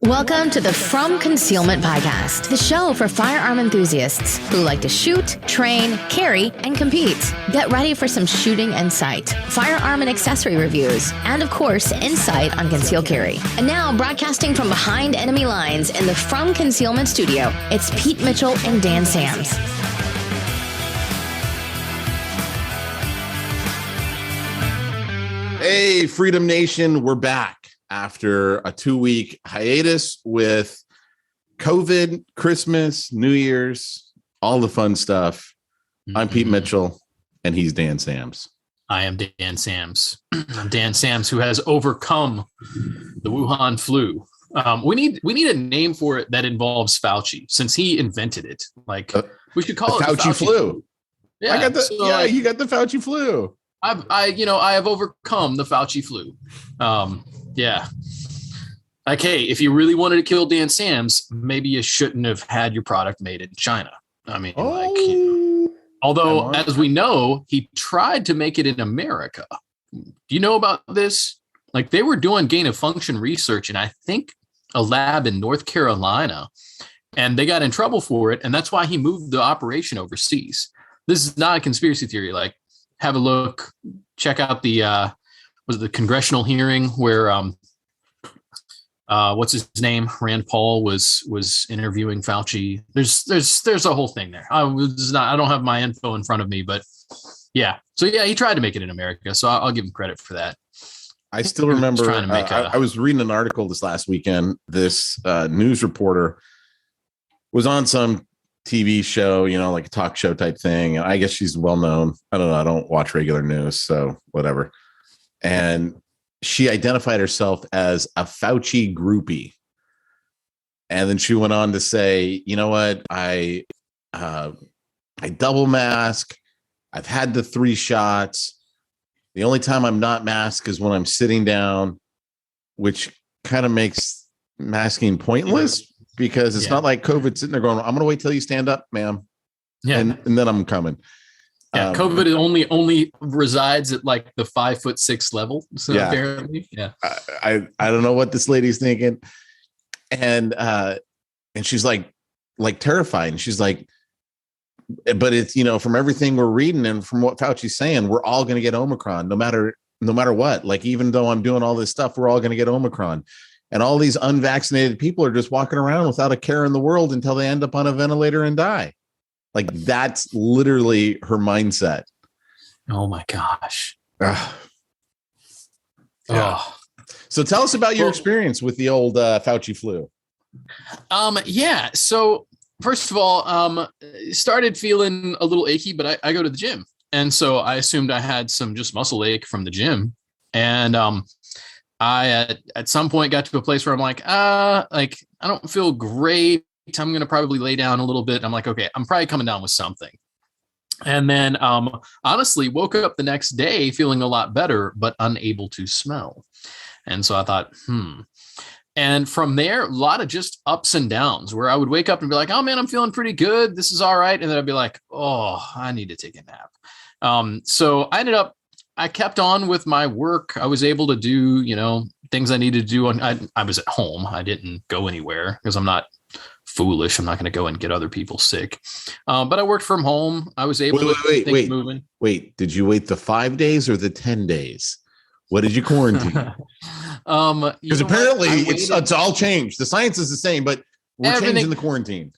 Welcome to the From Concealment Podcast, the show for firearm enthusiasts who like to shoot, train, carry, and compete. Get ready for some shooting and sight, firearm and accessory reviews, and of course, insight on concealed carry. And now, broadcasting from behind enemy lines in the From Concealment studio, it's Pete Mitchell and Dan Sams. Hey, Freedom Nation, we're back after a 2-week hiatus with COVID, Christmas, New Year's, all the fun stuff. I'm Pete Mitchell, and he's Dan Sams. I am Dan Sams. I'm Dan Sams, who has overcome the Wuhan flu. We need a name for it that involves Fauci, since he invented it. Like we should call it Fauci the Fauci flu. Yeah, I got the you got the Fauci flu. I have overcome the Fauci flu. Yeah. Like, hey, if you really wanted to kill Dan Sams, maybe you shouldn't have had your product made in China. I mean, although, as we know, he tried to make it in America. Do you know about this? Like, they were doing gain of function research in, I think, a lab in North Carolina, and they got in trouble for it. And that's why he moved the operation overseas. This is not a conspiracy theory. Like, have a look, check out the congressional hearing where what's his name? Rand Paul was interviewing Fauci. There's a whole thing there. I don't have my info in front of me, but yeah. So yeah, he tried to make it in America. So I'll give him credit for that. I still remember I was reading an article this last weekend. This news reporter was on some TV show, like a talk show type thing. I guess she's well known. I don't know. I don't watch regular news, so whatever. And she identified herself as a Fauci groupie. And then she went on to say, you know what? I double mask. I've had the 3 shots. The only time I'm not masked is when I'm sitting down, which kind of makes masking pointless because it's not like COVID sitting there going, I'm going to wait till you stand up, ma'am. Yeah. And then I'm coming. Yeah, COVID only resides at like the 5'6" level. So apparently, I don't know what this lady's thinking, and she's like terrified. And she's like, but it's from everything we're reading and from what Fauci's saying, we're all going to get Omicron, no matter what. Like, even though I'm doing all this stuff, we're all going to get Omicron, and all these unvaccinated people are just walking around without a care in the world until they end up on a ventilator and die. Like, that's literally her mindset. Oh my gosh. Yeah. So tell us about your experience with the old Fauci flu. Yeah. So first of all, started feeling a little achy, but I go to the gym. And so I assumed I had some just muscle ache from the gym. And I at some point got to a place where I'm like, I don't feel great. I'm going to probably lay down a little bit. I'm like, okay, I'm probably coming down with something. And then honestly woke up the next day feeling a lot better, but unable to smell. And so I thought, And from there, a lot of just ups and downs where I would wake up and be like, oh man, I'm feeling pretty good. This is all right. And then I'd be like, oh, I need to take a nap. So I kept on with my work. I was able to do, things I needed to do. I was at home. I didn't go anywhere because I'm not foolish. I'm not going to go and get other people sick. But I worked from home. I was able to keep things moving. Wait, did you wait the 5 days or the 10 days? What did you quarantine? Because apparently it's all changed. The science is the same, but we're changing the quarantine.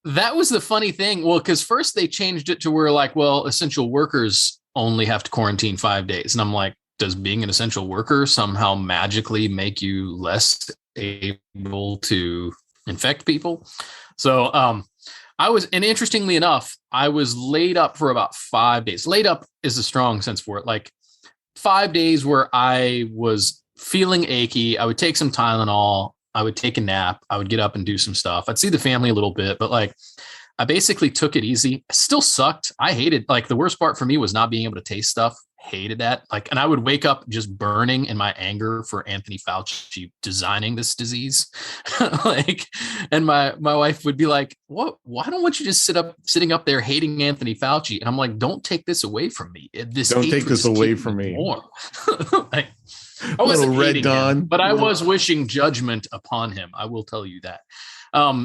That was the funny thing. Well, because first they changed it to where essential workers only have to quarantine 5 days. And I'm like, does being an essential worker somehow magically make you less able to infect people? So and interestingly enough, I was laid up for about 5 days. Laid up is a strong sense for it. Like 5 days where I was feeling achy. I would take some Tylenol. I would take a nap. I would get up and do some stuff. I'd see the family a little bit, but I basically took it easy. It still sucked. I hated, the worst part for me was not being able to taste stuff. Hated that. And I would wake up just burning in my anger for Anthony Fauci designing this disease. And my wife would be like, what? Why don't you just sitting up there hating Anthony Fauci? And I'm like, don't take this away from me. Don't take this away from me. I wasn't Little Red hating Dawn. him, but I was wishing judgment upon him. I will tell you that.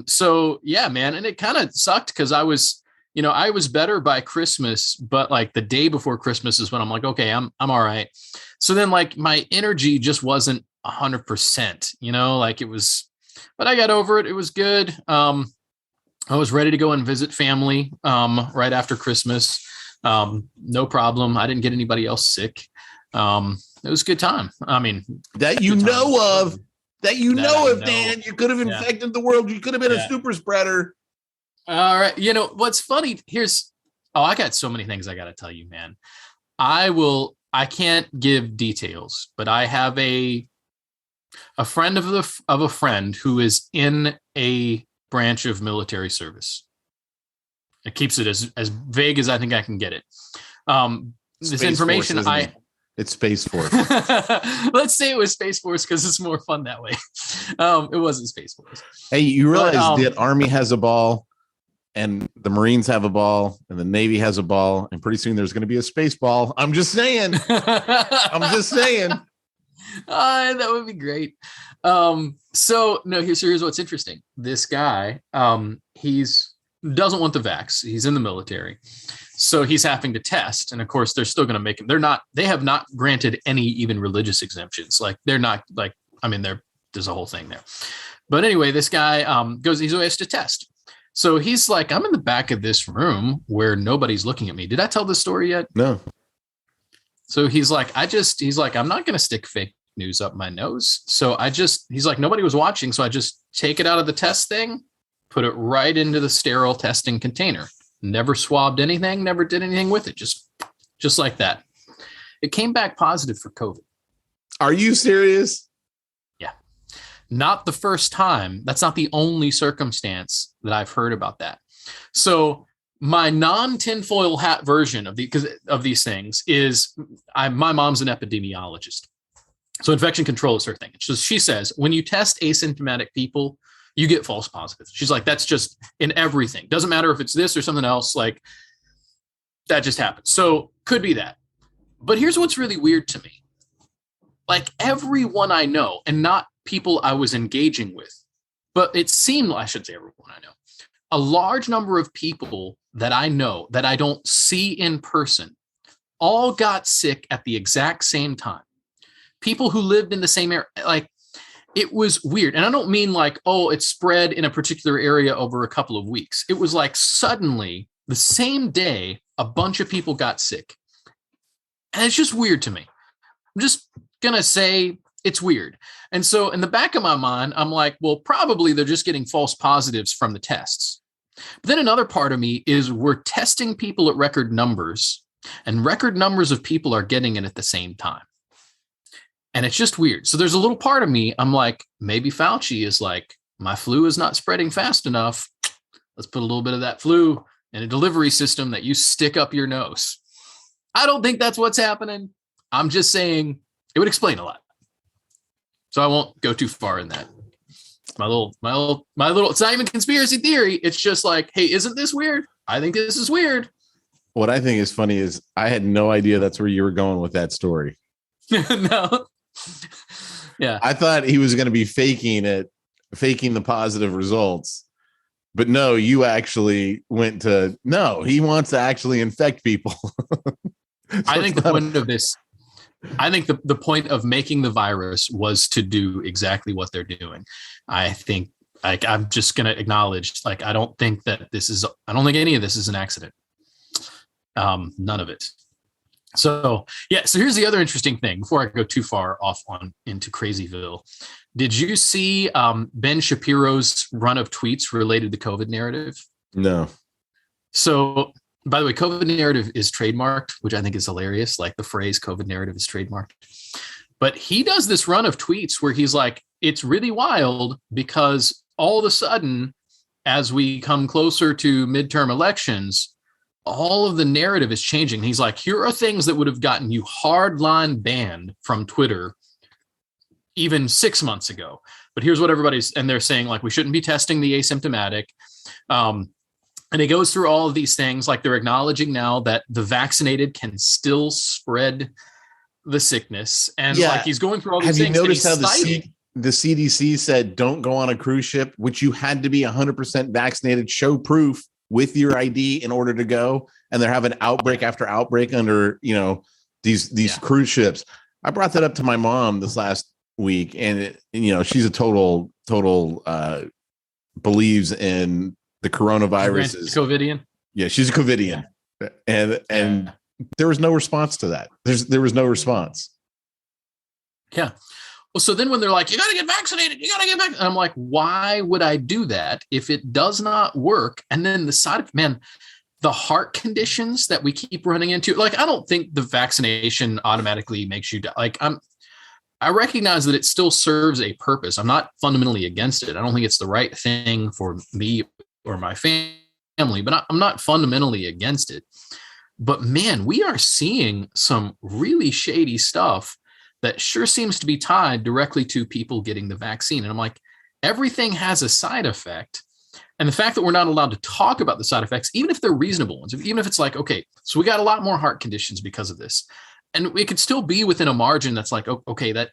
So yeah, man. And it kind of sucked because I was better by Christmas, but like the day before Christmas is when I'm like, okay, I'm all right. So then like my energy just wasn't 100%, like it was, but I got over it. It was good. I was ready to go and visit family right after Christmas. No problem. I didn't get anybody else sick. It was a good time. I mean, that you know of, Dan. You could have infected the world. You could have been a super spreader. All right. What's funny I got so many things I got to tell you, man. I can't give details, but I have a friend of a friend who is in a branch of military service. It keeps it as vague as I think I can get it. This information it's Space Force. Let's say it was Space Force because it's more fun that way. It wasn't Space Force. Hey, you realize the Army has a ball and the Marines have a ball and the Navy has a ball, and pretty soon there's going to be a space ball. I'm just saying. That would be great. So here's what's interesting. This guy, he's doesn't want the vax. He's in the military. So he's having to test. And of course, they're still going to make him. They have not granted any even religious exemptions. Like they're not like, there's a whole thing there. But anyway, this guy he has to test. So he's like, I'm in the back of this room where nobody's looking at me. Did I tell this story yet? No. So he's like, I'm not going to stick fake news up my nose. So he's like, nobody was watching. So I just take it out of the test thing, put it right into the sterile testing container. Never swabbed anything, never did anything with it. Just like that. It came back positive for COVID. Are you serious? Yeah. Not the first time. That's not the only circumstance that I've heard about that. So my non-tinfoil hat version of these things is my mom's an epidemiologist. So infection control is her thing. So she says, when you test asymptomatic people, you get false positives. She's like, that's just in everything. Doesn't matter if it's this or something else. Like that just happens. So could be that. But here's what's really weird to me. Like everyone I know, and not people I was engaging with, but it seemed, I should say everyone I know, a large number of people that I know that I don't see in person all got sick at the exact same time. People who lived in the same area, like it was weird. And I don't mean like, oh, it spread in a particular area over a couple of weeks. It was like suddenly the same day, a bunch of people got sick. And it's just weird to me. I'm just going to say it's weird. And so in the back of my mind, I'm like, well, probably they're just getting false positives from the tests. But then another part of me is we're testing people at record numbers, and record numbers of people are getting it at the same time. And it's just weird. So there's a little part of me, I'm like, maybe Fauci is like, my flu is not spreading fast enough. Let's put a little bit of that flu in a delivery system that you stick up your nose. I don't think that's what's happening. I'm just saying it would explain a lot. So I won't go too far in that. My little, it's not even conspiracy theory. It's just like, hey, isn't this weird? I think this is weird. What I think is funny is I had no idea that's where you were going with that story. No. Yeah. I thought he was going to be faking the positive results. But no, you actually went to, no, he wants to actually infect people. So I think the point of this, the point of making the virus was to do exactly what they're doing. I think, like, I'm just going to acknowledge, like, I don't think any of this is an accident. None of it. So, yeah. So here's the other interesting thing before I go too far off into Crazyville. Did you see Ben Shapiro's run of tweets related to COVID narrative? No. So, by the way, COVID narrative is trademarked, which I think is hilarious. Like the phrase COVID narrative is trademarked. But he does this run of tweets where he's like, it's really wild because all of a sudden, as we come closer to midterm elections, all of the narrative is changing. He's like, here are things that would have gotten you hardline banned from Twitter even 6 months ago. But here's what and they're saying, like, we shouldn't be testing the asymptomatic. And he goes through all of these things, like they're acknowledging now that the vaccinated can still spread the sickness, and Yeah. like he's going through all these Have things. you noticed how citing, the CDC said don't go on a cruise ship, which you had to be 100% vaccinated, show proof with your ID in order to go, and they're having outbreak after outbreak under, you know, these cruise ships. I brought that up to my mom this last week, and you know, she's a total believes in the coronavirus. COVIDian. Yeah, she's a COVIDian, and there was no response to that. There was no response. Yeah. Well, so then when they're like, you got to get vaccinated, you got to get vaccinated. I'm like, why would I do that if it does not work? And then the side of, man, the heart conditions that we keep running into, like, I don't think the vaccination automatically makes you die. Like, I recognize that it still serves a purpose. I'm not fundamentally against it. I don't think it's the right thing for me or my family, but I'm not fundamentally against it. But man, we are seeing some really shady stuff that sure seems to be tied directly to people getting the vaccine. And I'm like, everything has a side effect. And the fact that we're not allowed to talk about the side effects, even if they're reasonable ones, even if it's like, okay, so we got a lot more heart conditions because of this. And it could still be within a margin that's like, okay, that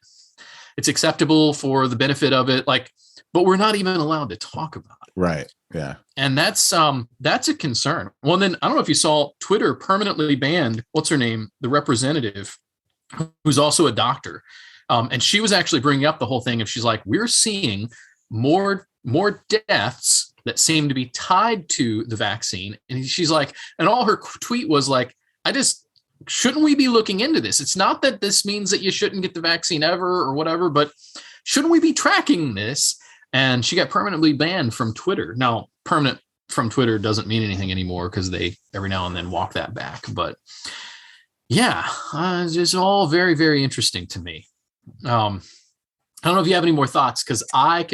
it's acceptable for the benefit of it. Like, but we're not even allowed to talk about it. Right. Yeah. And that's a concern. Well, then I don't know if you saw Twitter permanently banned, what's her name? The representative, who's also a doctor. And she was actually bringing up the whole thing. And she's like, we're seeing more deaths that seem to be tied to the vaccine. And she's like, and all her tweet was like, shouldn't we be looking into this? It's not that this means that you shouldn't get the vaccine ever or whatever, but shouldn't we be tracking this? And she got permanently banned from Twitter. Now, permanent from Twitter doesn't mean anything anymore because they every now and then walk that back. But yeah, it's just all very, very interesting to me. I don't know if you have any more thoughts, because I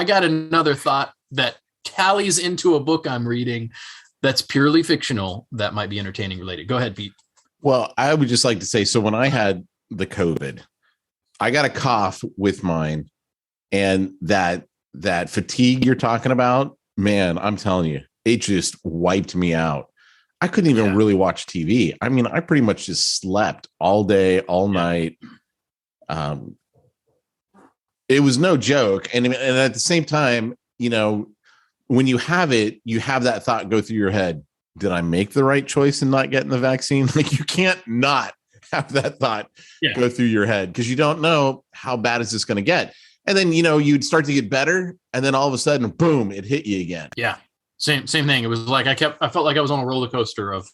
got another thought that tallies into a book I'm reading that's purely fictional that might be entertaining related. Go ahead, Pete. Well, I would just like to say, so when I had the COVID, I got a cough with mine, and that fatigue you're talking about, man, I'm telling you, it just wiped me out. I couldn't even really watch TV. I mean, I pretty much just slept all day, all night. It was no joke. And at the same time, you know, when you have it, you have that thought go through your head. Did I make the right choice in not getting the vaccine? Like, you can't not have that thought go through your head, because you don't know how bad is this going to get. And then, you know, you'd start to get better, and then all of a sudden, boom, it hit you again. Yeah. Same thing. It was like I felt like I was on a roller coaster of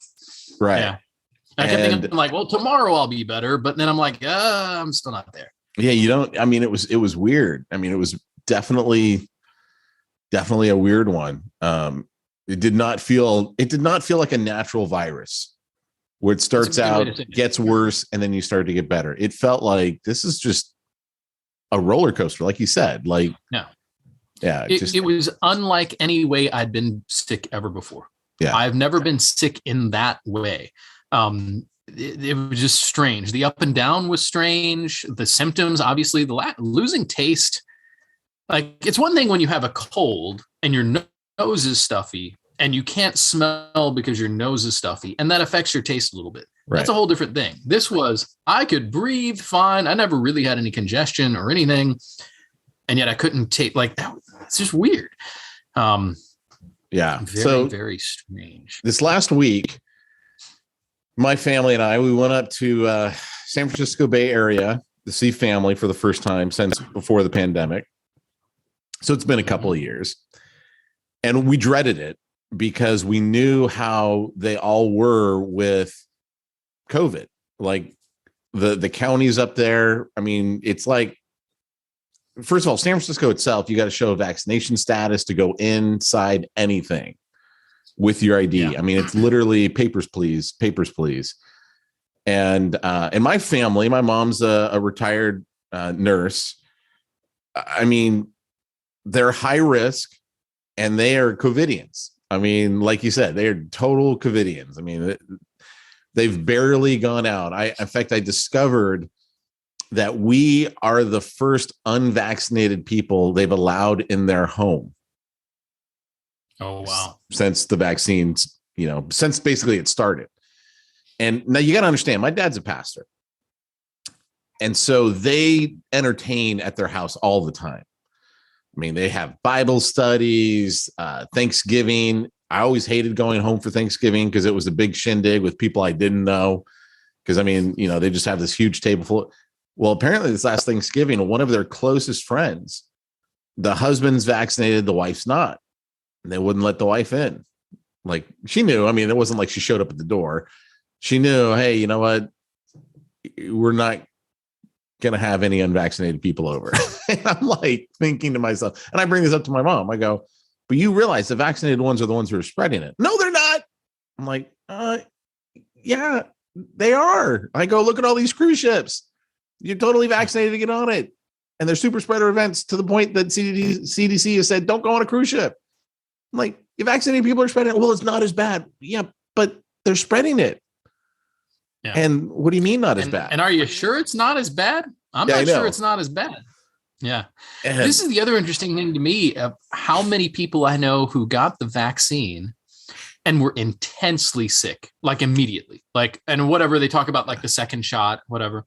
right. Yeah. I kept thinking like, well, tomorrow I'll be better, but then I'm like, I'm still not there. Yeah, you don't. I mean, it was weird. I mean, it was definitely a weird one. It did not feel like a natural virus where it starts out, gets worse, and then you start to get better. It felt like this is just a roller coaster, like you said. Like, yeah, it was unlike any way I'd been sick ever before. Yeah, I've never been sick in that way. It was just strange. The up and down was strange. The symptoms, obviously, losing taste. Like, it's one thing when you have a cold and your nose is stuffy and you can't smell because your nose is stuffy, and that affects your taste a little bit. Right. That's a whole different thing. This was, I could breathe fine. I never really had any congestion or anything, and yet I couldn't take, like, that. It's just weird. Yeah. Very, very strange. This last week, my family and I, we went up to San Francisco Bay Area to see family for the first time since before the pandemic. So it's been a couple of years, and we dreaded it because we knew how they all were with COVID. Like the counties up there. I mean, it's like, first of all, San Francisco itself, you got to show a vaccination status to go inside anything with your ID. Yeah. I mean, it's literally papers, please. And my family, my mom's a retired nurse. I mean, they're high risk, and they are COVIDians. I mean, like you said, they are total COVIDians. I mean, they've barely gone out. In fact, I discovered that we are the first unvaccinated people they've allowed in their home. Oh, wow. Since the vaccines, since basically it started. And now you got to understand, my dad's a pastor. And so they entertain at their house all the time. I mean, they have Bible studies, Thanksgiving. I always hated going home for Thanksgiving because it was a big shindig with people I didn't know. Because, I mean, you know, they just have this huge table full. Well, apparently this last Thanksgiving, one of their closest friends, the husband's vaccinated, the wife's not. And they wouldn't let the wife in. Like, she knew. I mean, it wasn't like she showed up at the door. She knew, hey, you know what? We're not going to have any unvaccinated people over. And I'm like thinking to myself, and I bring this up to my mom. I go, but you realize the vaccinated ones are the ones who are spreading it. No, they're not. I'm like, yeah, they are. I go, look at all these cruise ships. You're totally vaccinated to get on it. And they're super spreader events to the point that CDC has said, don't go on a cruise ship. I'm like, if vaccinated people are spreading it, well, it's not as bad. Yeah, but they're spreading it. Yeah. And what do you mean not as bad? And are you sure it's not as bad? I'm not sure it's not as bad. Yeah. And this is the other interesting thing to me of how many people I know who got the vaccine and were intensely sick, like immediately, like, and whatever they talk about, like the second shot, whatever,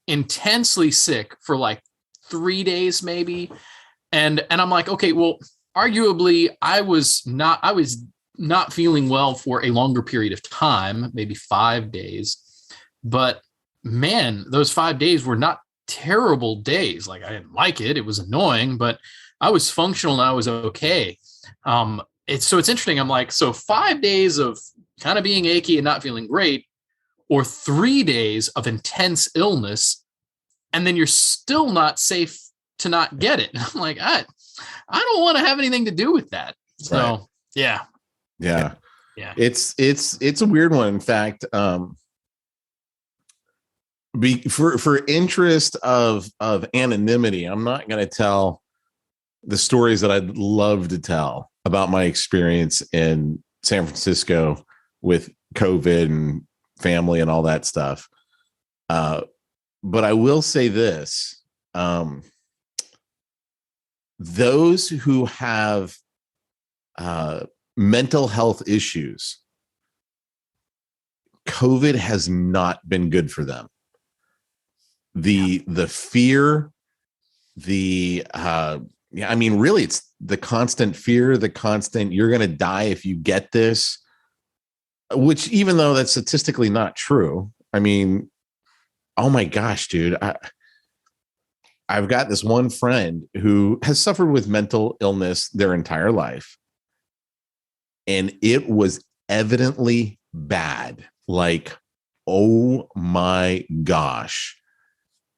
intensely sick for like 3 days, maybe. And I'm like, okay, well, arguably I was not feeling well for a longer period of time, maybe 5 days. But man, those 5 days were not terrible days. Like, I didn't like it. It was annoying, but I was functional and I was okay. It's interesting. I'm like, so 5 days of kind of being achy and not feeling great, or 3 days of intense illness, and then you're still not safe to not get it. I'm like, I don't want to have anything to do with that. So right. Yeah. It's a weird one. In fact, for interest of anonymity, I'm not going to tell the stories that I'd love to tell about my experience in San Francisco with COVID and family and all that stuff. But I will say this, those who have mental health issues, COVID has not been good for them. The fear, I mean, really, it's the constant fear, the constant, you're going to die if you get this, which, even though that's statistically not true, I mean, oh my gosh, dude, I've got this one friend who has suffered with mental illness their entire life. And it was evidently bad. Like, oh my gosh,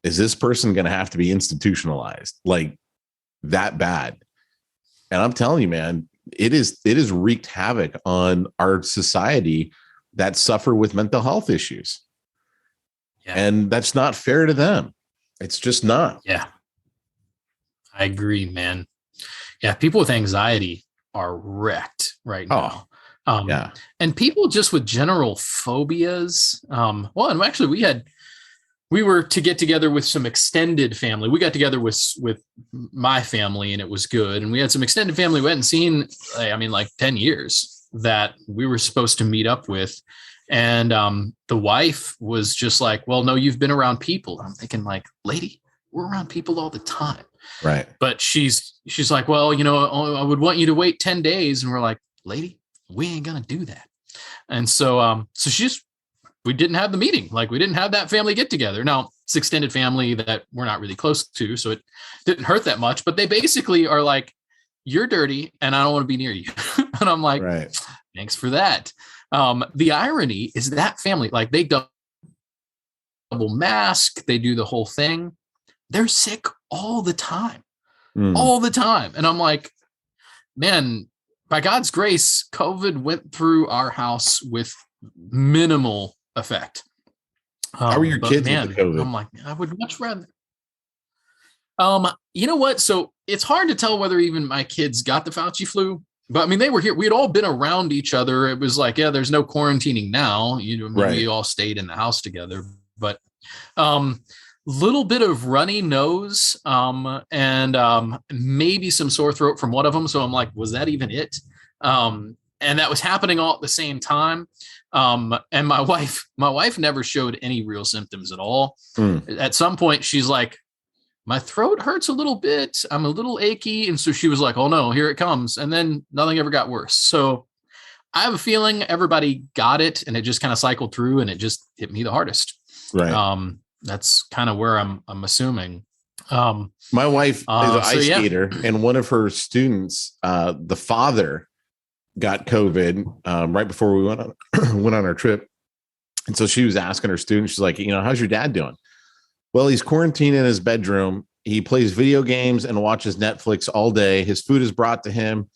is this person going to have to be institutionalized? Like, that bad. And I'm telling you, man, it is wreaked havoc on our society that suffer with mental health issues. Yeah. And that's not fair to them. It's just not. Yeah. I agree, man. Yeah. People with anxiety are wrecked right now. Yeah. And people just with general phobias. And actually we were to get together with some extended family. We got together with my family, and it was good. And we had some extended family we hadn't seen, like 10 years that we were supposed to meet up with. And the wife was just like, well, no, you've been around people. I'm thinking, like, lady, we're around people all the time. Right. But she's like, well, I would want you to wait 10 days. And we're like, lady, we ain't going to do that. And so we didn't have the meeting. Like, we didn't have that family get together. Now, it's extended family that we're not really close to, so it didn't hurt that much. But they basically are like, you're dirty and I don't want to be near you. And I'm like, right. Thanks for that. The irony is that family, like, they double mask, they do the whole thing. They're sick all the time, all the time. And I'm like, man, by God's grace, COVID went through our house with minimal effect. How are your kids with the COVID? I'm like, I would much rather. You know what? So it's hard to tell whether even my kids got the Fauci flu. But I mean, they were here. We had all been around each other. It was like, yeah, there's no quarantining now. Right. We all stayed in the house together. But little bit of runny nose and maybe some sore throat from one of them. So I'm like, was that even it? And and that was happening all at the same time. And my wife never showed any real symptoms at all. At some point she's like, my throat hurts a little bit. I'm a little achy. And so she was like, oh no, here it comes. And then nothing ever got worse. So I have a feeling everybody got it and it just kind of cycled through and it just hit me the hardest. Right. That's kind of where I'm assuming. My wife is an ice skater, and one of her students, the father got COVID right before we went on our trip. And so she was asking her student, she's like, how's your dad doing? Well, he's quarantined in his bedroom. He plays video games and watches Netflix all day. His food is brought to him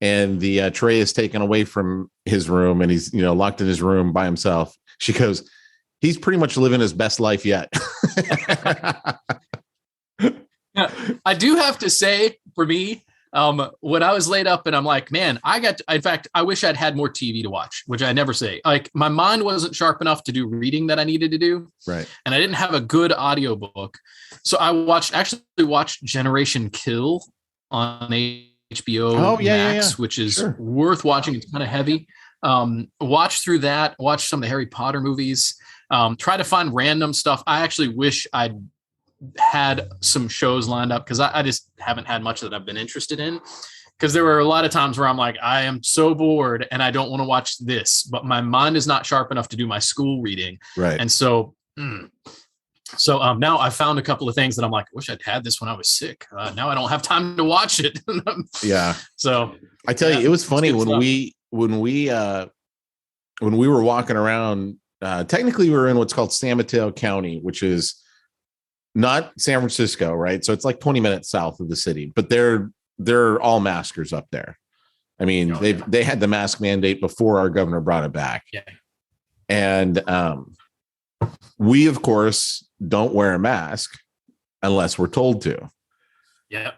and the tray is taken away from his room, and he's, locked in his room by himself. She goes, he's pretty much living his best life yet. I do have to say, for me, when I was laid up and I'm like, man, in fact, I wish I'd had more TV to watch, which I never say. Like, my mind wasn't sharp enough to do reading that I needed to do. Right. And I didn't have a good audiobook. So I actually watched Generation Kill on HBO Max, which is worth watching. It's kind of heavy. Watch through that, watch some of the Harry Potter movies, try to find random stuff. I actually wish I'd had some shows lined up because I just haven't had much that I've been interested in, because there were a lot of times where I'm like, I am so bored and I don't want to watch this, but my mind is not sharp enough to do my school reading. Right. And so now I found a couple of things that I'm like, I wish I'd had this when I was sick. Now I don't have time to watch it. Yeah. So I tell you, it was funny when we were walking around, technically we were in what's called San Mateo County, which is not San Francisco, right? So it's like 20 minutes south of the city, but they're all maskers up there. I mean, they had the mask mandate before our governor brought it back. Yeah. And we, of course, don't wear a mask unless we're told to. Yeah.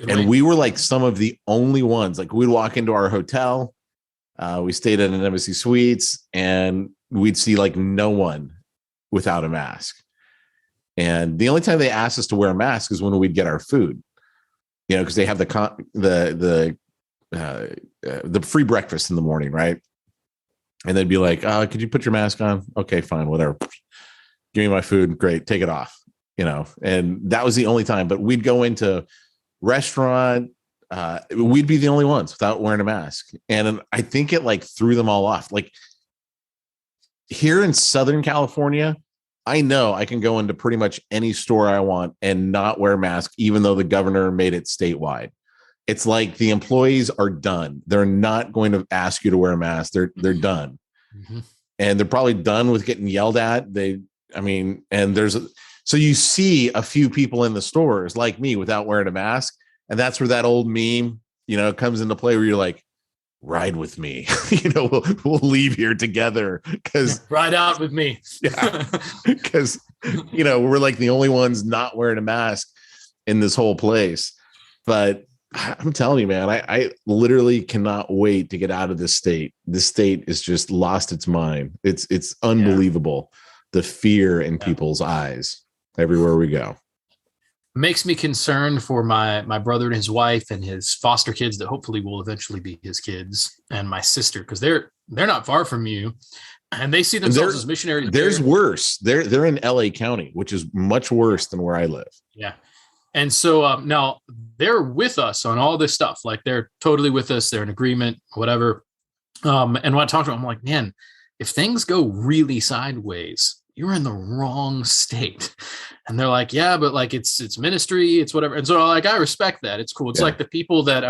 And we were like some of the only ones. Like, we'd walk into our hotel. We stayed at an Embassy Suites, and we'd see like no one without a mask. And the only time they asked us to wear a mask is when we'd get our food, because they have the free breakfast in the morning, right? And they'd be like, could you put your mask on? Okay, fine, whatever. Give me my food. Great, take it off. And that was the only time. But we'd go into restaurant. We'd be the only ones without wearing a mask. And I think it like threw them all off. Like, here in Southern California, I know I can go into pretty much any store I want and not wear a mask, even though the governor made it statewide. It's like the employees are done. They're not going to ask you to wear a mask. They're done. Mm-hmm. And they're probably done with getting yelled at. So you see a few people in the stores like me without wearing a mask. And that's where that old meme, comes into play, where you're like, ride with me, we'll leave here together, because ride out with me. Yeah. Because, we're like the only ones not wearing a mask in this whole place. But I'm telling you, man, I literally cannot wait to get out of this state. This state is just lost its mind. It's unbelievable. The fear in people's eyes everywhere we go. Makes me concerned for my brother and his wife and his foster kids that hopefully will eventually be his kids, and my sister, because they're not far from you, and they see themselves as missionaries. There's worse. They're in LA County, which is much worse than where I live. Yeah. And so now they're with us on all this stuff. Like, they're totally with us. They're in agreement, whatever. And when I talk to them, I'm like, man, if things go really sideways, you're in the wrong state. And they're like, yeah, but like it's ministry, it's whatever. And so like, I respect that. It's cool. It's like the people that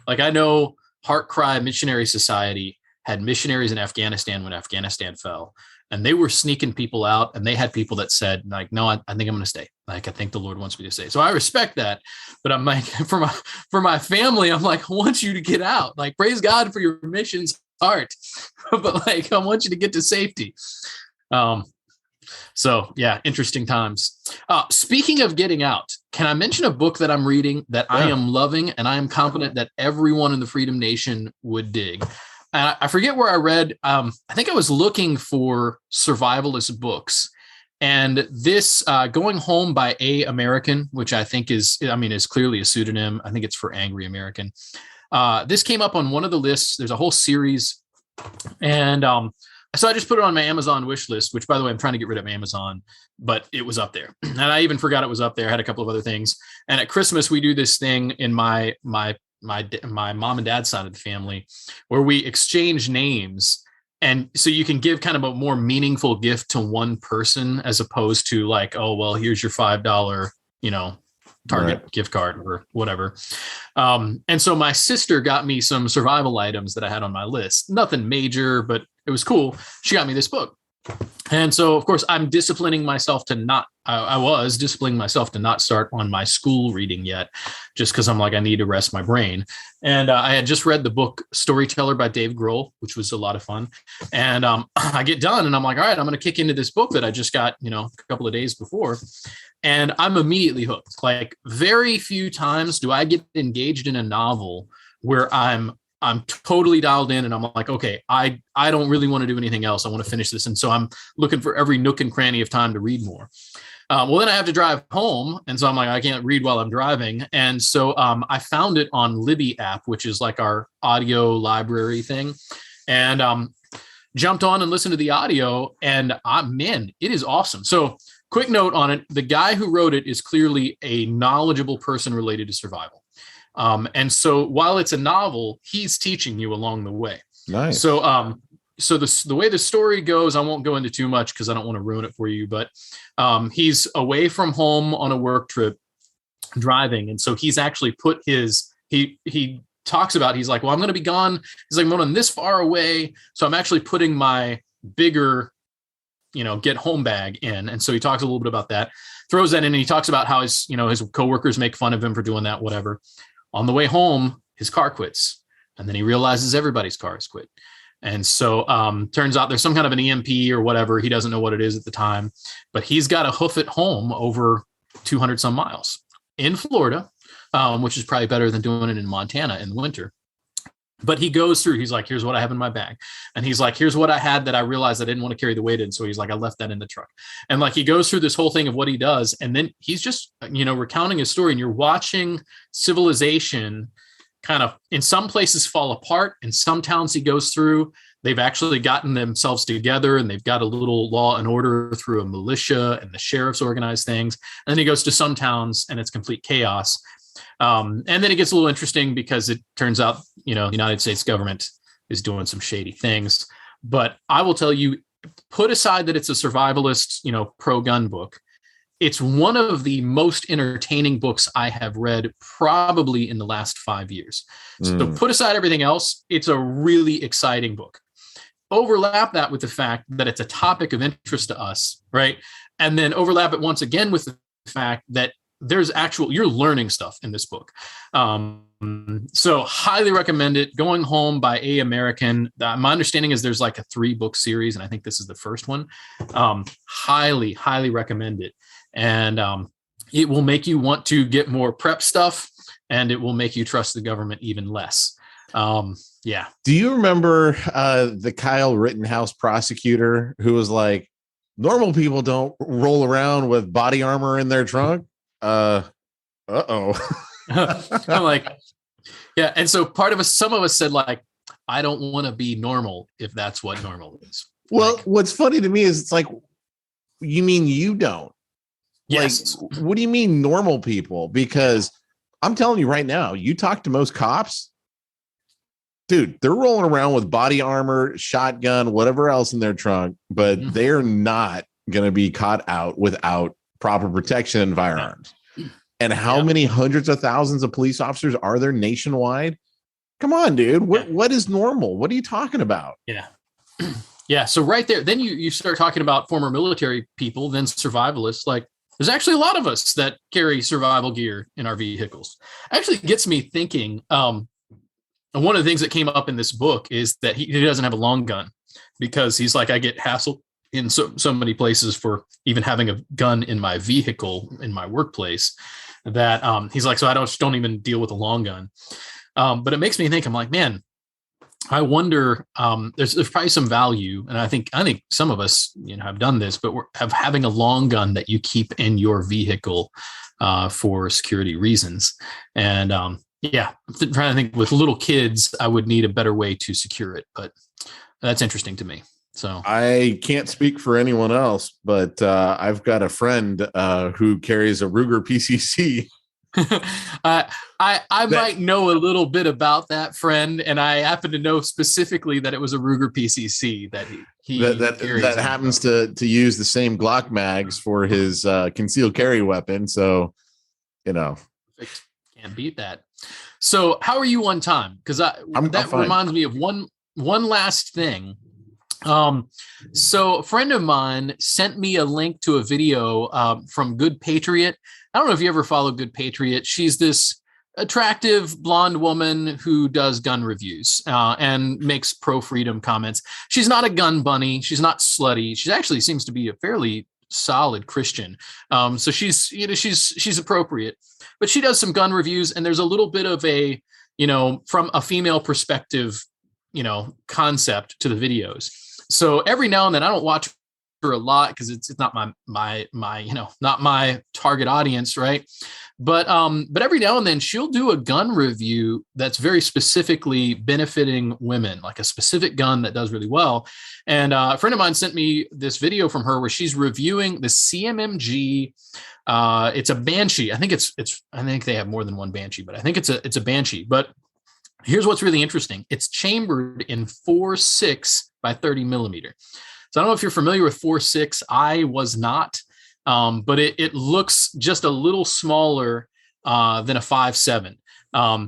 like, I know Heart Cry Missionary Society had missionaries in Afghanistan when Afghanistan fell, and they were sneaking people out, and they had people that said like, no, I think I'm going to stay. Like, I think the Lord wants me to stay. So I respect that. But I'm like, for my family, I'm like, I want you to get out. Like, praise God for your missions heart, but like, I want you to get to safety. So yeah, interesting times. Speaking of getting out, can I mention a book that I'm reading that I am loving, and I am confident that everyone in the Freedom Nation would dig? I forget where I read. I think I was looking for survivalist books, and this Going Home by A American, which I think is clearly a pseudonym. I think it's for Angry American. This came up on one of the lists. There's a whole series. And so I just put it on my Amazon wish list, which, by the way, I'm trying to get rid of Amazon, but it was up there. And I even forgot it was up there. I had a couple of other things. And at Christmas, we do this thing in my mom and dad's side of the family where we exchange names. And so you can give kind of a more meaningful gift to one person as opposed to like, oh, well, here's your $5, Target gift card or whatever. And so my sister got me some survival items that I had on my list. Nothing major, but it was cool. She got me this book. And so, of course, I'm disciplining myself to not, I was disciplining myself to not start on my school reading yet, just because I'm like, I need to rest my brain. And I had just read the book Storyteller by Dave Grohl, which was a lot of fun. And I get done and I'm like, all right, I'm going to kick into this book that I just got, a couple of days before. And I'm immediately hooked. Like very few times do I get engaged in a novel where I'm totally dialed in and I'm like, okay, I don't really want to do anything else. I want to finish this. And so I'm looking for every nook and cranny of time to read more. Well, then I have to drive home. And so I'm like, I can't read while I'm driving. And so I found it on Libby app, which is like our audio library thing. And jumped on and listened to the audio. And man, it is awesome. So quick note on it. The guy who wrote it is clearly a knowledgeable person related to survival. And so while it's a novel, he's teaching you along the way. Nice. So the way the story goes, I won't go into too much because I don't want to ruin it for you, but he's away from home on a work trip driving. And so he's actually put he talks about, he's like, well, I'm going to be gone. He's like, I'm going this far away. So I'm actually putting my bigger, get home bag in. And so he talks a little bit about that, throws that in, and he talks about how his coworkers make fun of him for doing that, whatever. On the way home, his car quits. And then he realizes everybody's car has quit. And so turns out there's some kind of an EMP or whatever. He doesn't know what it is at the time, but he's got to hoof it home over 200 some miles in Florida, which is probably better than doing it in Montana in the winter. But he goes through, he's like, here's what I have in my bag. And he's like, here's what I had that I realized I didn't want to carry the weight in. So he's like, I left that in the truck. And like, he goes through this whole thing of what he does. And then he's just, recounting his story, and you're watching civilization kind of in some places fall apart. In some towns he goes through, they've actually gotten themselves together and they've got a little law and order through a militia, and the sheriffs organize things. And then he goes to some towns and it's complete chaos. And then it gets a little interesting because it turns out, the United States government is doing some shady things. But I will tell you, put aside that it's a survivalist, pro-gun book, it's one of the most entertaining books I have read probably in the last 5 years. So put aside everything else, it's a really exciting book. Overlap that with the fact that it's a topic of interest to us, right? And then overlap it once again with the fact that there's you're learning stuff in this book. So highly recommend it. Going Home by A. American. My understanding is there's like a 3-book series, and I think this is the first one. Highly, highly recommend it. And it will make you want to get more prep stuff, and it will make you trust the government even less. Yeah. Do you remember the Kyle Rittenhouse prosecutor who was like, normal people don't roll around with body armor in their trunk? I'm like, yeah. And so some of us said like, I don't want to be normal if that's what normal is. Well, what's funny to me is it's like, you mean you don't? Yes. Like, what do you mean normal people? Because I'm telling you right now, you talk to most cops, dude, they're rolling around with body armor, shotgun, whatever else in their trunk, but they're not going to be caught out without proper protection and firearms. And how many hundreds of thousands of police officers are there nationwide? Come on, dude. What is normal? What are you talking about? Yeah. Yeah. So right there, then you start talking about former military people, then survivalists. Like there's actually a lot of us that carry survival gear in our vehicles. Actually gets me thinking. And one of the things that came up in this book is that he doesn't have a long gun because he's like, I get hassled in so many places for even having a gun in my vehicle in my workplace that he's like, so I don't even deal with a long gun. But it makes me think, I'm like, man, I wonder, there's probably some value. And I think some of us, have done this, but having a long gun that you keep in your vehicle for security reasons. And Yeah, I'm trying to think. With little kids, I would need a better way to secure it, but that's interesting to me. So I can't speak for anyone else, but I've got a friend who carries a Ruger PCC. I might know a little bit about that friend, and I happen to know specifically that it was a Ruger PCC that he that happens to use the same Glock mags for his concealed carry weapon. So, Perfect. Can't beat that. So, how are you on time? Because that reminds me of one last thing. So a friend of mine sent me a link to a video from Good Patriot. I don't know if you ever follow Good Patriot. She's this attractive blonde woman who does gun reviews and makes pro-freedom comments. She's not a gun bunny. She's not slutty. She actually seems to be a fairly solid Christian. So she's appropriate, but she does some gun reviews, and there's a little bit of a, from a female perspective, concept to the videos. So every now and then, I don't watch her a lot because it's not my not my target audience, right? But every now and then she'll do a gun review that's very specifically benefiting women, like a specific gun that does really well. And a friend of mine sent me this video from her where she's reviewing the CMMG. It's a Banshee. I think I think they have more than one Banshee, but I think it's a Banshee. But here's what's really interesting. It's chambered in 4.6 by 30 millimeter. So I don't know if you're familiar with 4.6. I was not, but it looks just a little smaller than a 5.7.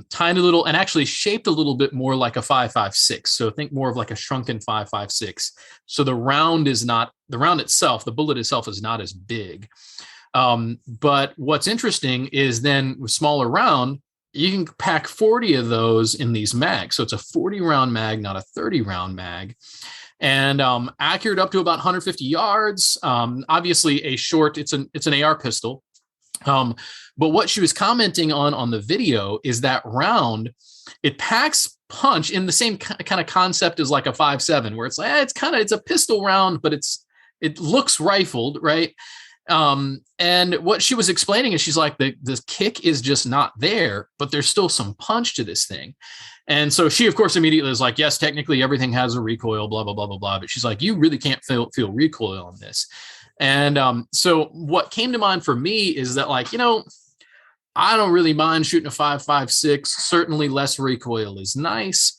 Tiny little, and actually shaped a little bit more like a 5.56. So think more of like a shrunken 5.56. So the round itself, the bullet itself is not as big. But what's interesting is then with smaller round, you can pack 40 of those in these mags. So it's a 40 round mag, not a 30 round mag, and accurate up to about 150 yards. Obviously a short, it's an AR pistol. But what she was commenting on the video is that round, it packs punch in the same kind of concept as like a 5.7, where it's like, it's a pistol round, but it looks rifled, right? And what she was explaining is she's like, the kick is just not there, but there's still some punch to this thing. And so she, of course, immediately is like, yes, technically everything has a recoil, blah, blah, blah, blah, blah. But she's like, you really can't feel recoil on this. And so what came to mind for me is that, like, I don't really mind shooting a 5.56. Certainly less recoil is nice.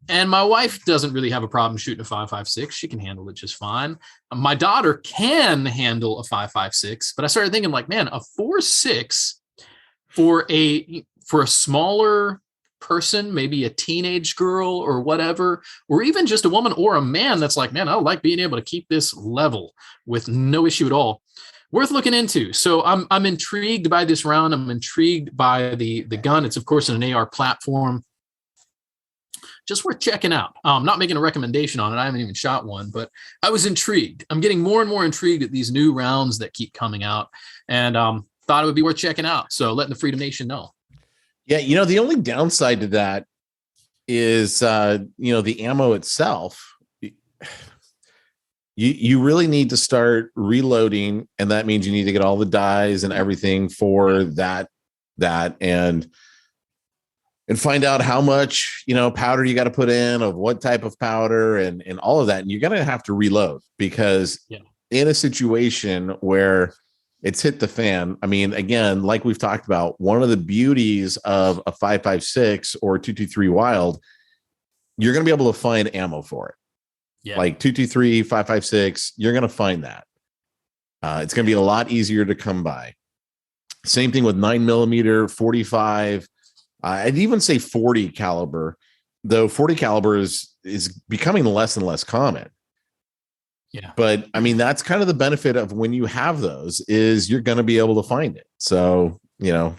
And my wife doesn't really have a problem shooting a 5.56. She can handle it just fine. My daughter can handle a 5.56, but I started thinking, like, man, a 4.6 for a smaller person, maybe a teenage girl or whatever, or even just a woman or a man that's like, man, I like being able to keep this level with no issue at all. Worth looking into. So I'm intrigued by this round. I'm intrigued by the gun. It's, of course, an AR platform. Just worth checking out. I'm not making a recommendation on it. I haven't even shot one, but I was intrigued. I'm getting more and more intrigued at these new rounds that keep coming out, and thought it would be worth checking out. So letting the Freedom Nation know. Yeah, the only downside to that is, the ammo itself. You really need to start reloading, and that means you need to get all the dies and everything for that and find out how much, powder you got to put in, of what type of powder and all of that. And you're going to have to reload because in a situation where it's hit the fan, I mean, again, like we've talked about, one of the beauties of a 5.56 or 223 Wild, you're going to be able to find ammo for it. Yeah. Like 223, 5.56, you're going to find that. It's going to be a lot easier to come by. Same thing with 9mm, 45. I'd even say 40 caliber, though 40 caliber is becoming less and less common. Yeah. But I mean, that's kind of the benefit of when you have those, is you're going to be able to find it. So,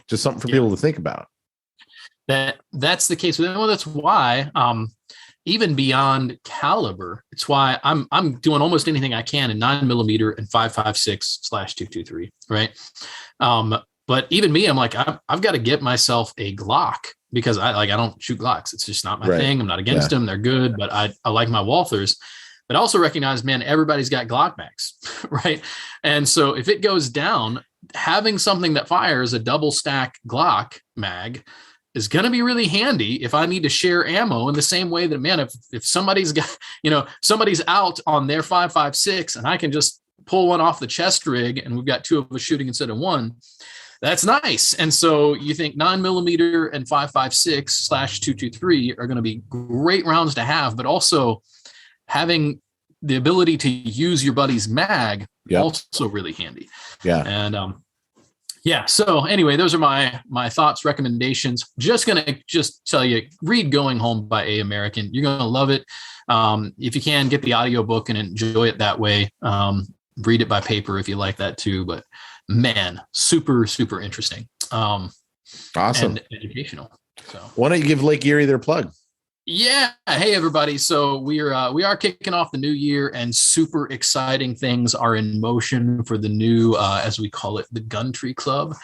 just something for people to think about. That's the case. Well, that's why, even beyond caliber, it's why I'm doing almost anything I can in 9mm and 5.56/223. Right. But even me, I'm like, I've got to get myself a Glock, because I don't shoot Glocks. It's just not my thing. I'm not against them. They're good, but I like my Walthers. But I also recognize, man, everybody's got Glock mags, right? And so if it goes down, having something that fires a double stack Glock mag is going to be really handy if I need to share ammo in the same way that, man, if somebody's got, somebody's out on their 5.56 and I can just pull one off the chest rig and we've got two of us shooting instead of one, that's nice. And so you think 9mm and 5.56/223 are going to be great rounds to have, but also having the ability to use your buddy's mag, also really handy. Yeah. And, so anyway, those are my thoughts, recommendations. Just going to tell you, read Going Home by A. American. You're going to love it. If you can, get the audiobook and enjoy it that way. Read it by paper if you like that too. But man, super, super interesting. Awesome. And educational. So why don't you give Lake Erie their plug? Yeah. Hey, everybody. So we are kicking off the new year, and super exciting things are in motion for the new, as we call it, the Gun Tree Club.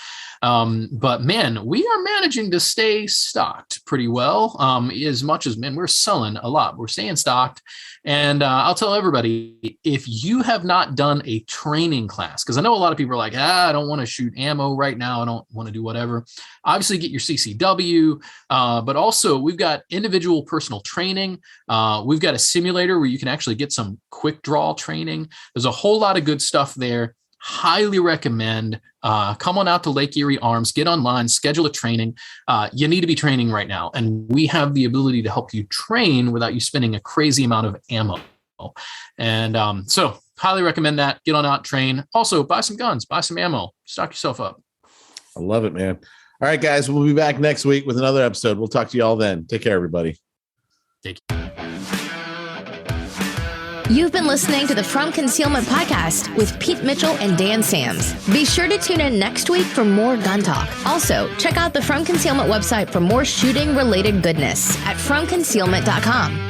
But man, we are managing to stay stocked pretty well. As much as, man, we're selling a lot. We're staying stocked. And I'll tell everybody, if you have not done a training class, because I know a lot of people are like, I don't want to shoot ammo right now. I don't want to do whatever. Obviously, get your CCW, but also we've got individual personal training. We've got a simulator where you can actually get some quick draw training. There's a whole lot of good stuff there. Highly recommend. Come on out to Lake Erie Arms, get online, schedule a training. You need to be training right now. And we have the ability to help you train without you spending a crazy amount of ammo. And so highly recommend that. Get on out, train. Also, buy some guns, buy some ammo, stock yourself up. I love it, man. All right, guys, we'll be back next week with another episode. We'll talk to you all then. Take care, everybody. Take care. You've been listening to the From Concealment podcast with Pete Mitchell and Dan Sams. Be sure to tune in next week for more gun talk. Also, check out the From Concealment website for more shooting-related goodness at FromConcealment.com.